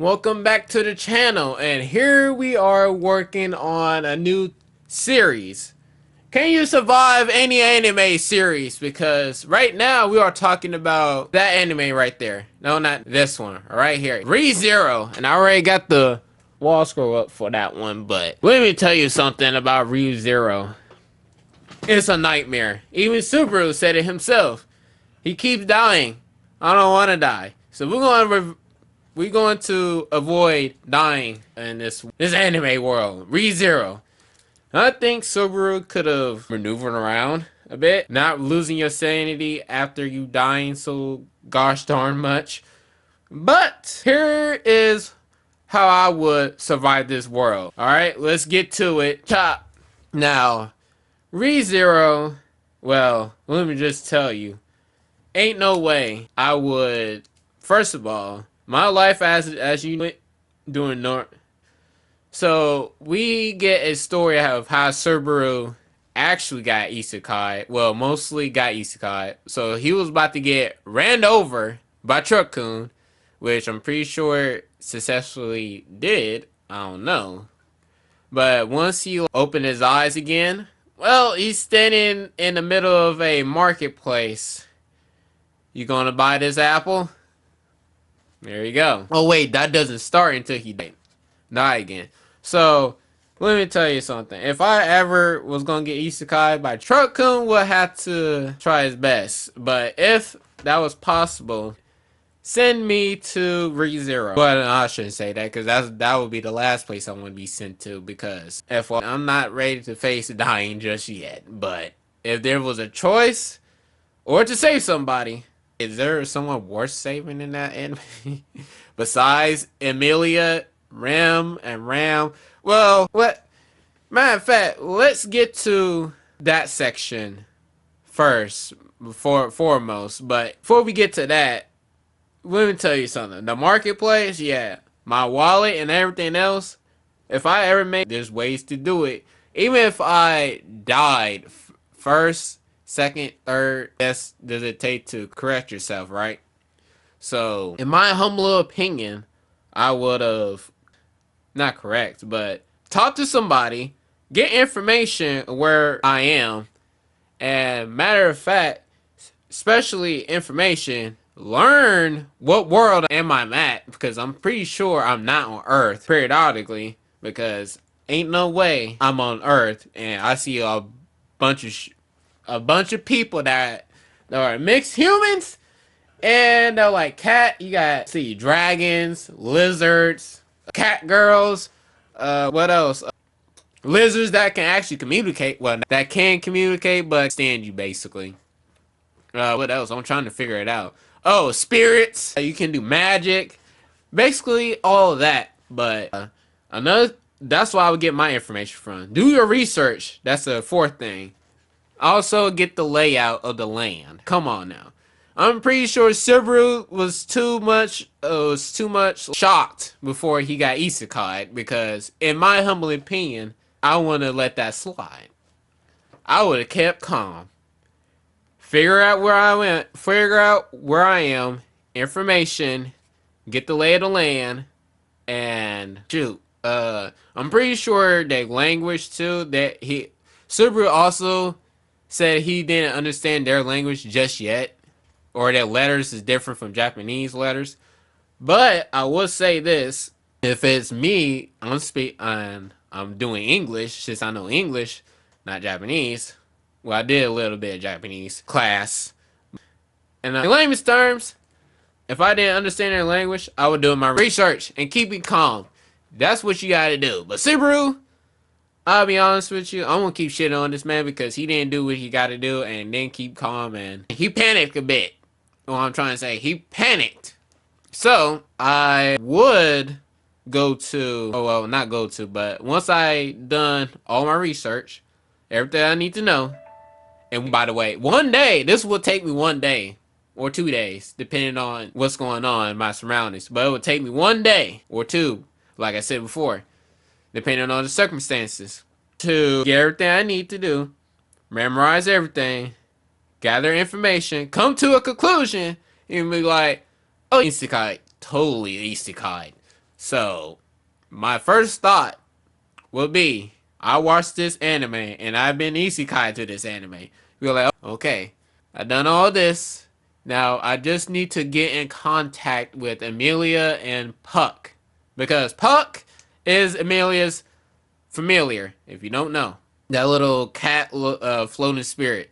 Welcome back to the channel, and here we are working on a new series. Can you survive any anime series? Because right now we are talking about that anime right there. No, not this one. Right here. ReZero. And I already got the wall scroll up for that one, but let me tell you something about ReZero. It's a nightmare. Even Subaru said it himself. He keeps dying. I don't want to die. So we're going to avoid dying in this anime world. ReZero. I think Subaru could have maneuvered around a bit, not losing your sanity after you dying so gosh darn much. But here is how I would survive this world. Alright, let's get to it. Chop. Now, ReZero, well, let me just tell you, ain't no way I would, first of all, my life as you know it, doing North. So we get a story of how Subaru actually got isekai. Well, mostly got isekai. So he was about to get ran over by Truck-kun, which I'm pretty sure successfully did. I don't know. But once he opened his eyes again, well, he's standing in the middle of a marketplace. You gonna buy this apple? There you go. Oh wait, that doesn't start until he die again. So, let me tell you something. If I ever was gonna get isekai by Truck-kun, would have to try his best. But if that was possible, send me to ReZero. But I shouldn't say that, because that would be the last place I want to be sent to, because I'm not ready to face dying just yet. But if there was a choice, or to save somebody, is there someone worth saving in that anime? Besides Emilia, Ram, and Ram? Well, matter of fact, let's get to that section first, foremost. But before we get to that, let me tell you something. The marketplace, yeah, my wallet and everything else, if I ever make, there's ways to do it. Even if I died first, second, third, yes, does it take to correct yourself, right? So, in my humble opinion, I would have, not correct, but talk to somebody, get information where I am, and matter of fact, especially information, learn what world am I at, because I'm pretty sure I'm not on Earth periodically, because ain't no way I'm on Earth and I see a bunch of people that are mixed humans, and they're like you got see dragons, lizards, cat girls, what else? Lizards that can actually communicate, well, that can communicate but stand you basically. What else? I'm trying to figure it out. Oh, spirits. You can do magic. Basically all of that. But that's why I would get my information from. Do your research. That's the fourth thing. Also, get the layout of the land. Come on now. I'm pretty sure Subaru was too much shocked before he got isekai, because in my humble opinion, I wouldn't have let that slide. I would have kept calm. Figure out where I went, figure out where I am, information, get the lay of the land, and shoot. I'm pretty sure that language too, that Subaru also said he didn't understand their language just yet, or that letters is different from Japanese letters. But I will say this: if it's me, I'm doing English, since I know English, not Japanese. Well, I did a little bit of Japanese class. And in layman's terms, if I didn't understand their language, I would do my research and keep it calm. That's what you gotta do. But Subaru, I'll be honest with you, I'm gonna keep shitting on this man because he didn't do what he gotta do and then keep calm, and he panicked a bit. What I'm trying to say, he panicked. So, I would go to, oh well, not go to, but once I done all my research, everything I need to know, and by the way, one day, this will take me 1 day or 2 days, depending on what's going on in my surroundings. But it would take me 1 day or two, like I said before, depending on the circumstances, to get everything I need to do, memorize everything, gather information, come to a conclusion, and be like, oh, isekai, totally isekai. So, my first thought would be, I watched this anime and I've been isekai to this anime. You're like, okay, I done all this. Now I just need to get in contact with Emilia and Puck. Because Puck is Emilia's familiar, if you don't know. That little cat floating spirit.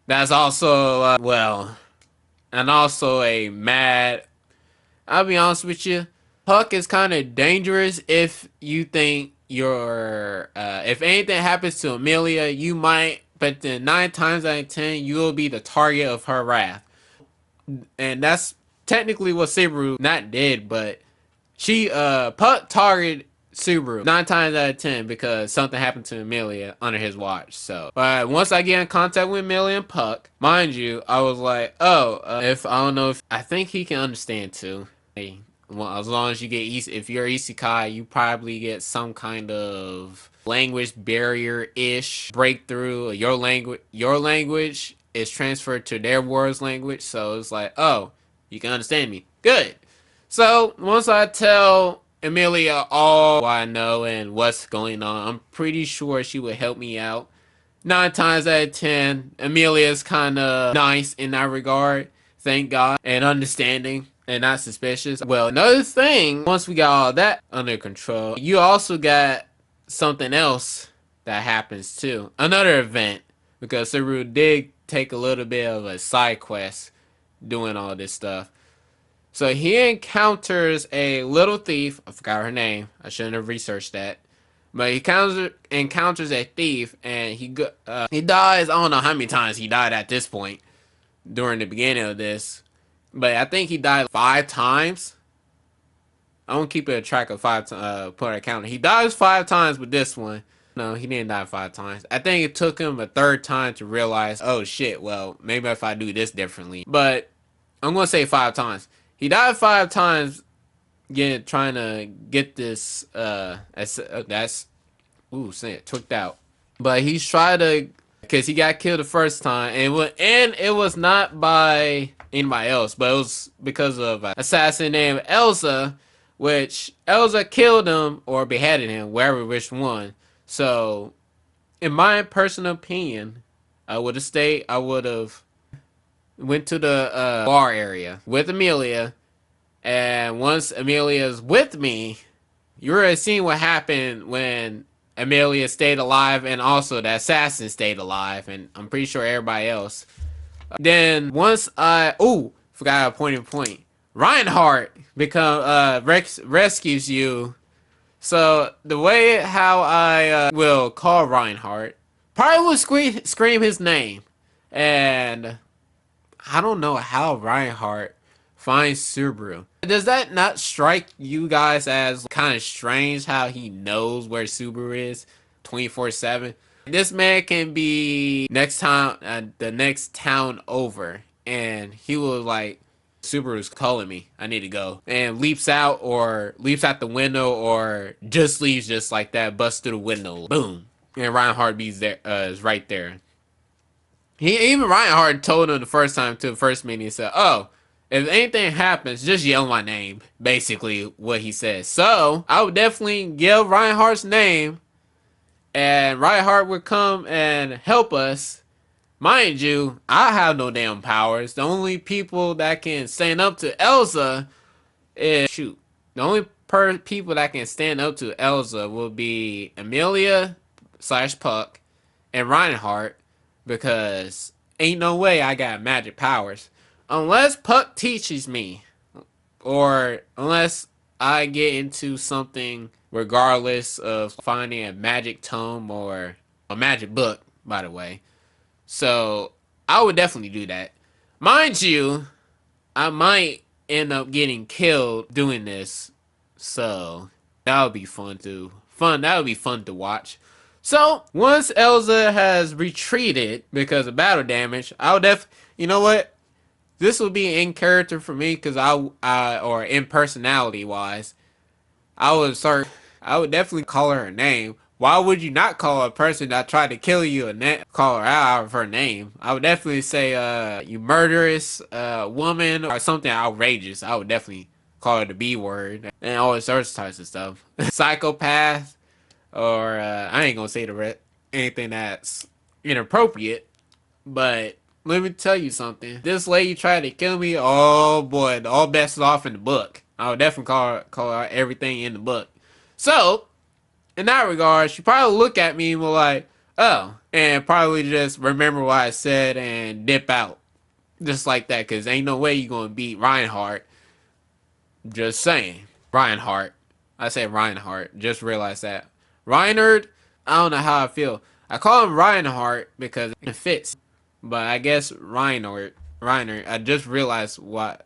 That's also, well, and also a mad. I'll be honest with you. Puck is kind of dangerous if you think if anything happens to Emilia, you might, but then 9 times out of 10, you will be the target of her wrath. And that's technically what Subaru not did, but Puck targeted Subaru 9 times out of 10 because something happened to Emilia under his watch. So, once I get in contact with Emilia and Puck, mind you, I was like, oh, if I don't know if I think he can understand too. Hey, well, as long as you get if you're isekai, you probably get some kind of language barrier-ish breakthrough. Your language is transferred to their world's language, so it's like, oh, you can understand me. Good. So once I tell Emilia all I know and what's going on, I'm pretty sure she would help me out. 9 times out of 10, Emilia's kind of nice in that regard, thank God, and understanding and not suspicious. Well, another thing, once we got all that under control, you also got something else that happens too. Another event, because Subaru did take a little bit of a side quest doing all this stuff. So he encounters a little thief. I forgot her name. I shouldn't have researched that. But he encounters a thief, and he dies. I don't know how many times he died at this point during the beginning of this, but I think he died 5 times. I don't keep a track of put a counter. He dies 5 times with this one. No, he didn't die 5 times. I think it took him a third time to realize, oh shit, well, maybe if I do this differently. But I'm gonna say 5 times. He died 5 times trying to get this that's tweaked out. But he's tried to, because he got killed the first time, and it was not by anybody else, but it was because of an assassin named Elsa, which Elsa killed him or beheaded him, wherever which one. So in my personal opinion, I would have went to the bar area with Emilia, and once Emilia's with me, you already seen what happened when Emilia stayed alive, and also the assassin stayed alive, and I'm pretty sure everybody else. Then once forgot a point. Reinhardt rescues you. So the way how I will call Reinhardt, probably will scream his name, and I don't know how Reinhardt finds Subaru. Does that not strike you guys as kind of strange how he knows where Subaru is 24/7? This man can be the next town over, and he will like, Subaru's calling me, I need to go, and leaps out the window, or just leaves just like that, busts through the window, boom, and Reinhardt is right there. Even Reinhardt told him the first time to the first meeting, he said, oh, if anything happens, just yell my name. Basically what he said. So I would definitely yell Reinhardt's name, and Reinhardt would come and help us. Mind you, I have no damn powers. The only people that can stand up to Elsa the only people that can stand up to Elsa will be Emilia / Puck and Reinhardt, because ain't no way I got magic powers. Unless Puck teaches me, or unless I get into something regardless of finding a magic tome or a magic book, by the way. So I would definitely do that. Mind you, I might end up getting killed doing this, so that would be fun to watch. So once Elsa has retreated because of battle damage, you know what? This will be in character for me, because or in personality wise, I would definitely call her name. Why would you not call a person that tried to kill you and call her out of her name? I would definitely say, you murderous woman, or something outrageous. I would definitely call her the B word, and all sorts of stuff. Psychopath, or I ain't gonna say anything that's inappropriate, but let me tell you something. This lady tried to kill me. Oh boy, all bets is off in the book. I would definitely call her everything in the book. So, in that regard, she probably look at me and be like, oh, and probably just remember what I said and dip out. Just like that, because ain't no way you gonna beat Reinhardt. Just saying. Reinhardt. I said Reinhardt. Just realized that. Reinhardt, I don't know how I feel. I call him Reinhardt because it fits. But I guess Reinhardt, I just realized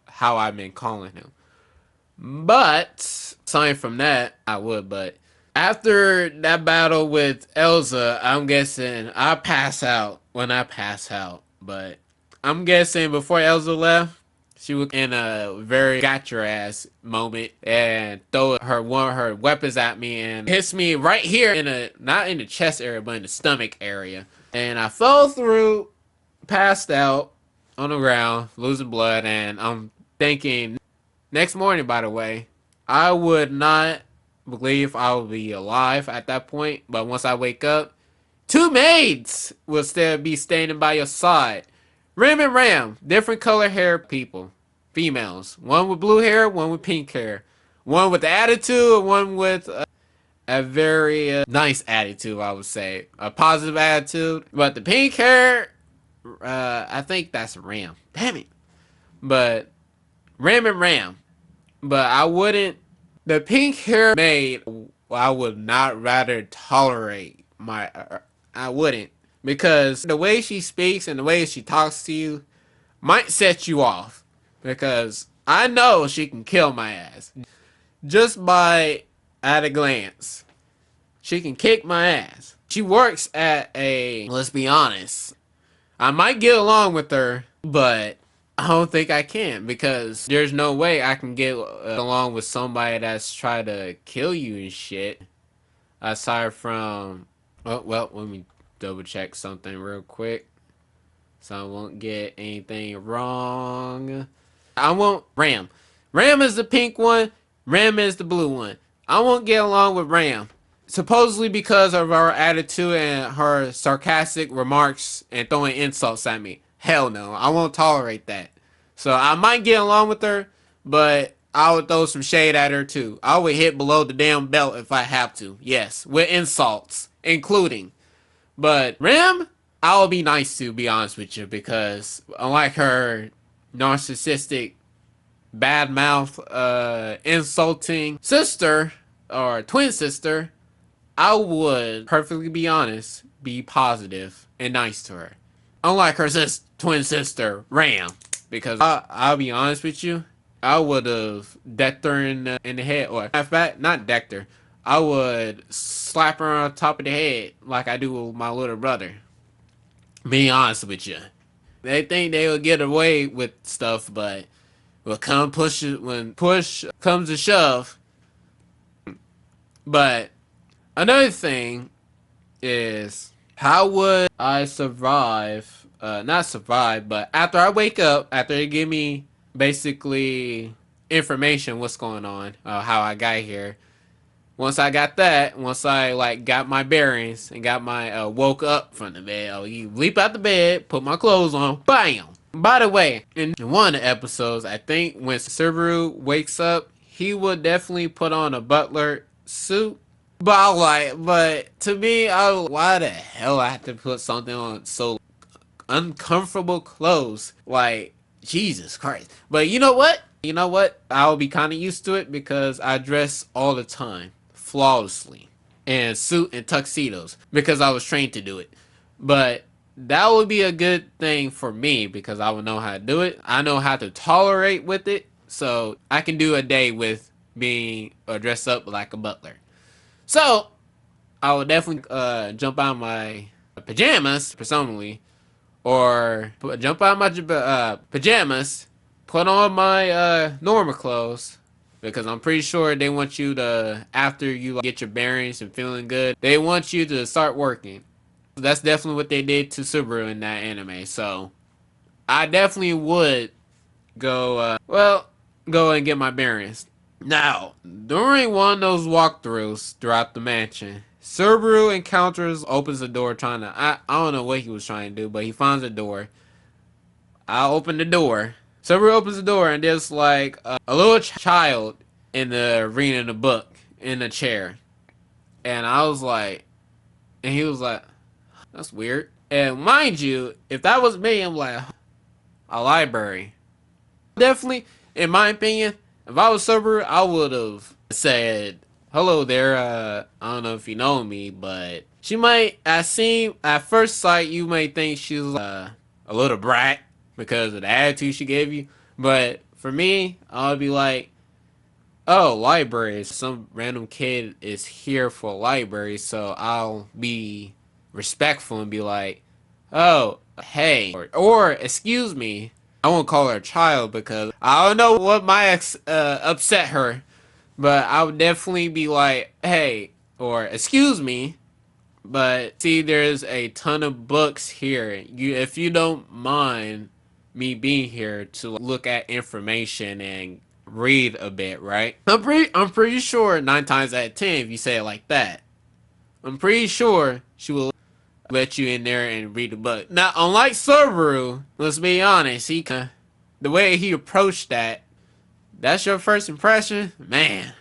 how I've been calling him. But, aside from that, I would, but after that battle with Elsa, I'm guessing I pass out when I pass out. But I'm guessing before Elsa left, she was in a very got your ass moment and throw one of her weapons at me and hits me right here not in the chest area, but in the stomach area. And I fell through, passed out on the ground, losing blood, and I'm thinking, next morning, by the way, I would not believe I would be alive at that point, but once I wake up, two maids will still be standing by your side. Rim and Ram, different color hair people, females. One with blue hair, one with pink hair. One with attitude, one with a very nice attitude, I would say. A positive attitude. But the pink hair, I think that's Ram. Damn it. But Ram and Ram. But I wouldn't. The pink hair maid, I would not rather tolerate I wouldn't. Because the way she speaks and the way she talks to you might set you off. Because I know she can kill my ass. Just by at a glance. She can kick my ass. She works at let's be honest, I might get along with her, but I don't think I can, because there's no way I can get along with somebody that's trying to kill you and shit. Aside from, oh, well, let me double check something real quick so I won't get anything wrong. I won't. Ram. Ram is the pink one. Ram is the blue one. I won't get along with Ram. Supposedly because of her attitude and her sarcastic remarks and throwing insults at me. Hell no, I won't tolerate that. So I might get along with her, but I would throw some shade at her too. I would hit below the damn belt if I have to. Yes, with insults, including. But Rim, I will be nice to, be honest with you, because unlike her narcissistic, bad mouth, insulting sister, or twin sister, I would, perfectly be honest, be positive and nice to her. Unlike her twin sister, Ram. Because I'll be honest with you, I would have decked her in the head. Or, in fact, not decked her. I would slap her on top of the head like I do with my little brother. Being honest with you. They think they will get away with stuff, but when push comes to shove. But another thing is, how would I survive? Not survive, but after I wake up, after they give me basically information, what's going on, how I got here. Once I got that, once I got my bearings and got my woke up from the bed, you leap out the bed, put my clothes on, bam. By the way, in one of the episodes, I think when Subaru wakes up, he would definitely put on a butler suit. But to me, why the hell I have to put something on so uncomfortable clothes? Like, Jesus Christ. But you know what? I'll be kind of used to it because I dress all the time, flawlessly, and suit and tuxedos because I was trained to do it. But that would be a good thing for me because I would know how to do it. I know how to tolerate with it, so I can do a day with being dressed up like a butler. So I would definitely jump out of my pajamas, presumably, or jump out of my pajamas, put on my normal clothes, because I'm pretty sure they want you to, after you get your bearings and feeling good, they want you to start working. That's definitely what they did to Subaru in that anime. So I definitely would go, well, go and get my bearings. Now, during one of those walkthroughs throughout the mansion, Subaru encounters, opens the door trying to, I don't know what he was trying to do, but he finds a door. I open the door. Subaru opens the door and there's like a little child in the reading the book in the chair. And I was like, and he was like, that's weird. And mind you, if that was me, I'm like, a library. Definitely, in my opinion, if I was sober, I would have said, hello there, I don't know if you know me, but she might, at first sight, you may think she's a little brat because of the attitude she gave you. But for me, I would be like, oh, library. Some random kid is here for a library, so I'll be respectful and be like, oh, hey, or excuse me. I won't call her a child because I don't know what might upset her, but I would definitely be like, hey, or excuse me, but see, there's a ton of books here. If you don't mind me being here to look at information and read a bit, right? I'm pretty sure 9 times out of 10, if you say it like that, I'm pretty sure she will let you in there and read the book. Now, unlike Subaru, let's be honest, the way he approached that's your first impression, man.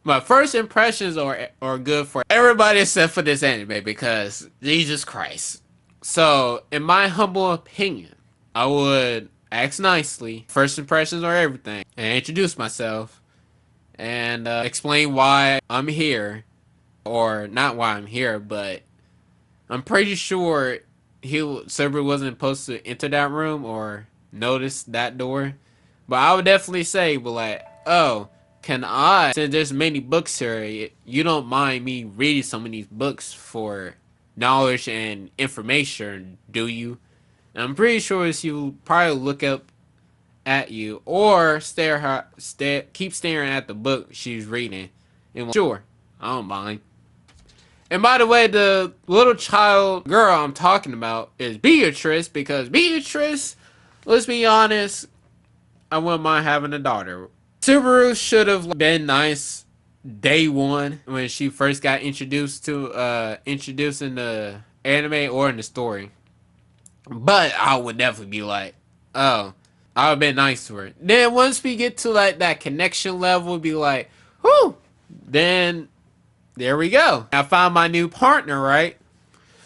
My first impressions are good for everybody except for this anime because Jesus Christ. So, in my humble opinion, I would ask nicely. First impressions are everything, and introduce myself and explain why I'm here, or not why I'm here, but I'm pretty sure Cerber wasn't supposed to enter that room or notice that door. But I would definitely say, but like, oh, can I, since there's many books here, you don't mind me reading some of these books for knowledge and information, do you? And I'm pretty sure she will probably look up at you or keep staring at the book she's reading. And sure, I don't mind. And by the way, the little child girl I'm talking about is Beatrice, because Beatrice, let's be honest, I wouldn't mind having a daughter. Subaru should have been nice day one when she first got introduced in the anime or in the story. But I would definitely be like, oh, I would have been nice to her. Then once we get to like that connection level, be like, whew, then there we go. I found my new partner, right?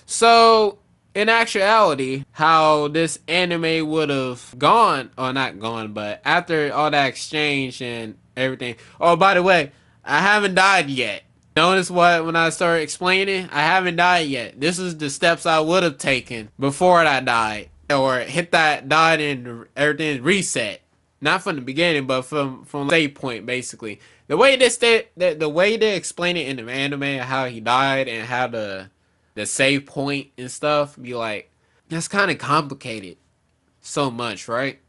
So, in actuality, how this anime would have gone, or not gone, but after all that exchange and everything. Oh, by the way, I haven't died yet. Notice what, when I started explaining, I haven't died yet. This is the steps I would have taken before I died. Or hit that died and everything reset. Not from the beginning, but from the save point, basically. The way the way they explain it in the anime, how he died and how the save point and stuff, be like, that's kind of complicated so much, right?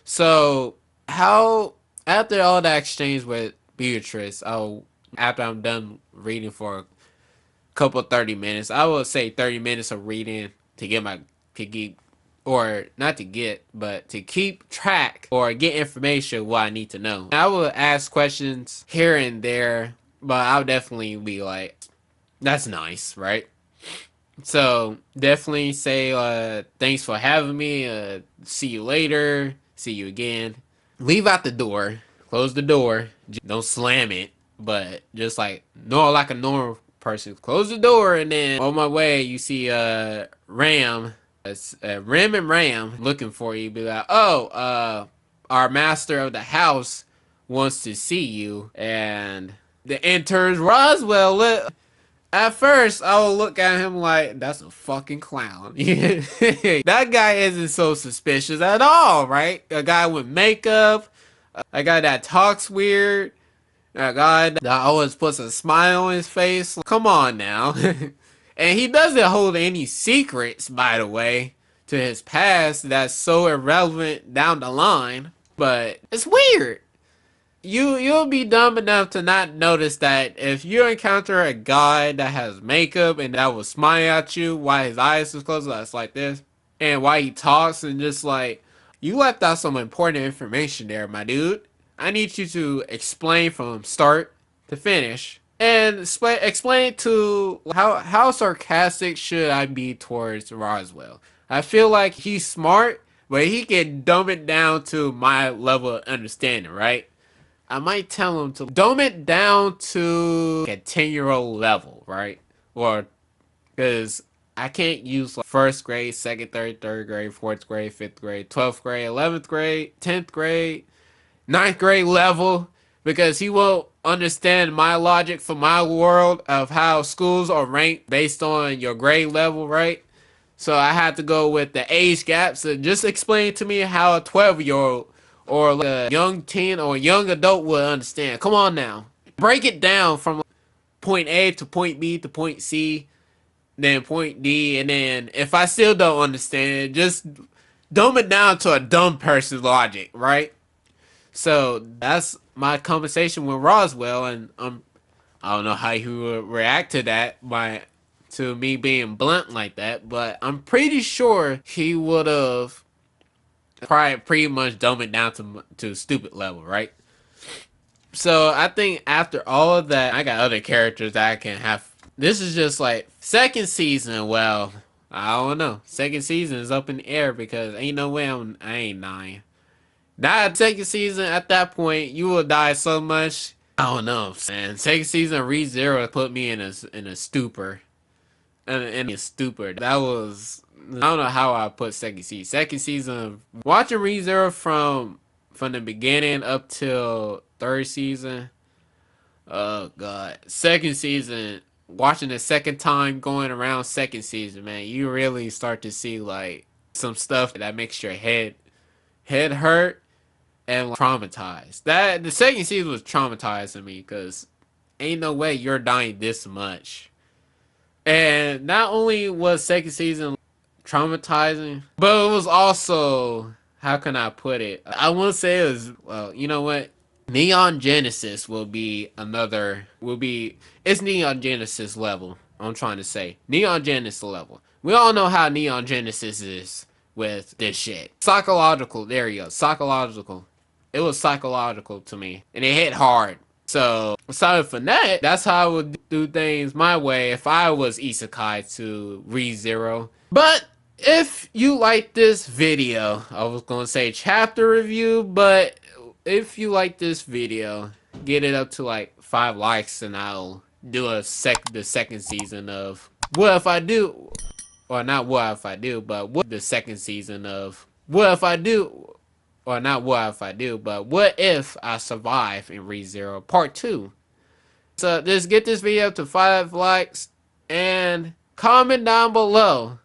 So how, after all that exchange with Beatrice, after I'm done reading for a couple 30 minutes, I would say 30 minutes of reading to get or not to get, but to keep track or get information what I need to know. I will ask questions here and there, but I'll definitely be like, that's nice, right? So definitely say thanks for having me, see you later, see you again. Leave out the door, close the door, don't slam it, but just like like a normal person, close the door, and then on my way you see Ram. It's Rim and Ram looking for you. Be like, oh, our master of the house wants to see you. And the enters Roswell. At first, I will look at him like, that's a fucking clown. That guy isn't so suspicious at all, right? A guy with makeup, a guy that talks weird, a guy that always puts a smile on his face. Come on now. And he doesn't hold any secrets, by the way, to his past that's so irrelevant down the line. But it's weird. You'll be dumb enough to not notice that if you encounter a guy that has makeup and that will smile at you while his eyes is closed, that's like this, and while he talks and just like, you left out some important information there, my dude. I need you to explain from start to finish and explain to how sarcastic should I be towards Roswell. I feel like he's smart, but he can dumb it down to my level of understanding, right? I might tell him to dumb it down to a 10-year-old level, right? Or because I can't use like first grade, second, third grade, fourth grade, fifth grade, 12th grade, 11th grade, 10th grade, ninth grade level, because he won't understand my logic for my world of how schools are ranked based on your grade level, right? So I had to go with the age gaps. So just explain to me how a 12-year-old or like a young teen or young adult would understand. Come on now. Break it down from point A to point B to point C, then point D, and then if I still don't understand, just dumb it down to a dumb person's logic, right? So that's my conversation with Roswell, and I don't know how he would react to that, to me being blunt like that, but I'm pretty sure he would have probably pretty much dumbed it down to stupid level, right? So I think after all of that, I got other characters that I can have. This is just like second season. Well, I don't know. Second season is up in the air because ain't no way I ain't dying. That second season, at that point, you will die so much. I don't know, man. Second season of ReZero put me in a stupor. In a stupor. That was, I don't know how I put second season. Second season, watching ReZero from the beginning up till third season. Oh god. Second season, watching the second time going around second season, man, you really start to see like some stuff that makes your head hurt and traumatized. That the second season was traumatizing me because ain't no way you're dying this much. And not only was second season traumatizing, but it was also, how can I put it? I won't say it was, well, you know what? Neon Genesis it's Neon Genesis level. I'm trying to say Neon Genesis level. We all know how Neon Genesis is with this shit. Psychological, there you go. Psychological. It was psychological to me, and it hit hard. So, aside from that, that's how I would do things my way if I was Isekai to ReZero. But if you like this video, I was gonna say chapter review, but if you like this video, get it up to like 5 likes, and I'll do the second season of What If I Do, or not What If I Do, but the second season of What If I Do. Or not what if I do, but what if I survive in ReZero Part 2. So just get this video to 5 likes and comment down below.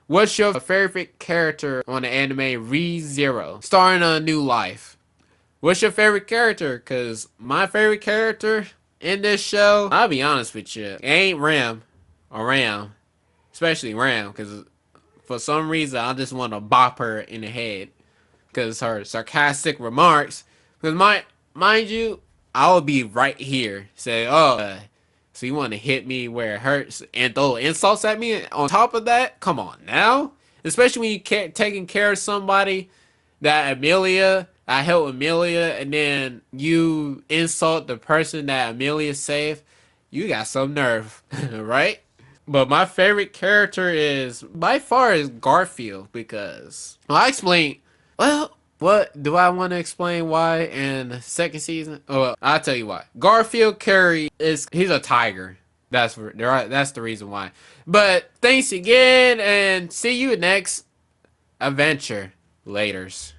What's your favorite character on the anime ReZero? Starting a new life. What's your favorite character? Because my favorite character in this show, I'll be honest with you, it ain't Ram or Ram. Especially Ram, because for some reason I just want to bop her in the head. Because her sarcastic remarks, because mind you, I'll be right here say, oh, so you want to hit me where it hurts and throw insults at me on top of that? Come on now. Especially when you taking care of somebody that I help Amelia, and then you insult the person that Amelia saved. You got some nerve, right? But my favorite character is, by far, is Garfield, because, well, I explained. Well, what do I want to explain why in the second season? Oh, well, I'll tell you why. Garfield Curry he's a tiger. That's the reason why. But thanks again, and see you next adventure. Laters.